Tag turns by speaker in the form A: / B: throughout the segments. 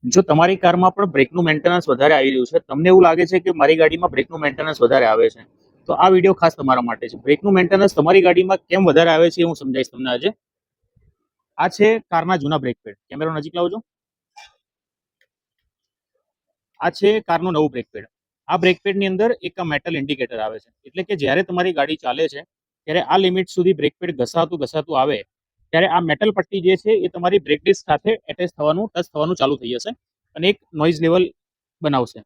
A: જો તમારી કારમાં પણ બ્રેકનું મેન્ટેનન્સ વધારે આવી રહ્યું છે, તમને એવું લાગે છે કે મારી ગાડીમાં બ્રેકનું મેન્ટેનન્સ વધારે આવે છે, તો આ વિડીયો ખાસ તમારા માટે છે. બ્રેકનું મેન્ટેનન્સ તમારી ગાડીમાં કેમ વધારે આવે છે એ હું સમજાવીશ તમને આજે. આ છે કારના જૂના બ્રેક પેડ. કેમેરો નજીક લાવજો. આ છે કારનું નવું બ્રેક પેડ. આ બ્રેક પેડની અંદર એક મેટલ ઇન્ડિકેટર આવે છે, એટલે કે જ્યારે તમારી ગાડી ચાલે છે ત્યારે આ લિમિટ સુધી બ્રેક પેડ ઘસાતું આવે ત્યારે આ મેટલ પટ્ટી જે છે એ તમારી બ્રેક ડિસ્ક સાથે એટેચ થવાનું ટચ થવાનું ચાલુ થઈ જશે અને એક નોઇઝ લેવલ બનાવશે.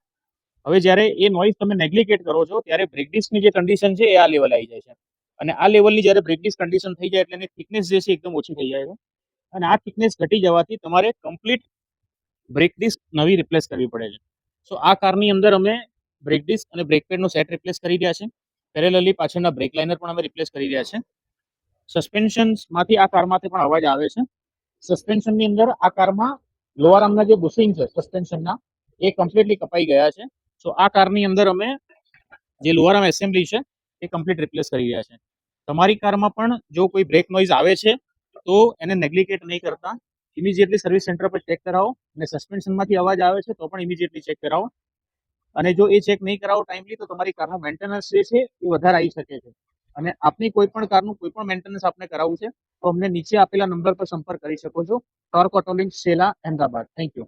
A: હવે જ્યારે એ નોઇઝ તમે નેગ્લિકેટ કરો છો ત્યારે બ્રેક ડિસ્કની જે કન્ડિશન છે એ આ લેવલ આવી જાય છે અને આ લેવલની જ્યારે બ્રેક ડિસ્ક કન્ડિશન થઈ જાય એટલે એની થિકનેસ જે છે એકદમ ઓછી થઈ જાય છે અને આ થિકનેસ ઘટી જવાથી તમારે કમ્પ્લીટ બ્રેક ડિસ્ક નવી રિપ્લેસ કરવી પડે છે. સો આ કારની અંદર અમે બ્રેક ડિસ્ક અને બ્રેક પેડનો સેટ રિપ્લેસ કરી રહ્યા છે. પેરેલલી પાછળના બ્રેક લાઇનર પણ અમે રિપ્લેસ કરી રહ્યા છે. સસ્પેન્શનમાંથી આ કારમાંથી પણ અવાજ આવે છે. સસ્પેન્શનની અંદર આ કારમાં લોઅર આર્મના જે બુશિંગ છે સસ્પેન્શનના એ કમ્પ્લીટલી કપાઈ ગયા છે. સો આ કારની અંદર અમે જે લોઅર આર્મ એસેમ્બલી છે એ કમ્પ્લીટ રિપ્લેસ કરી રહ્યા છે. તમારી કારમાં પણ જો કોઈ બ્રેક નોઇઝ આવે છે તો એને નેગ્લિકેટ નહીં કરતા, ઇમિડિયેટલી સર્વિસ સેન્ટર પર ચેક કરાવો અને સસ્પેન્શનમાંથી અવાજ આવે છે તો પણ ઇમિડિયેટલી ચેક કરાવો. અને જો એ ચેક નહીં કરાવો ટાઈમલી તો તમારી કારનું મેન્ટેનન્સ જે છે એ વધારે આવી શકે છે. અને આપની કોઈ પણ કારનું કોઈ પણ મેન્ટેનન્સ આપને કરાવવું છે તો અમને નીચે આપેલા નંબર પર સંપર્ક કરી શકો છો. Torque auto links, Shela, Ahmedabad. Thank you.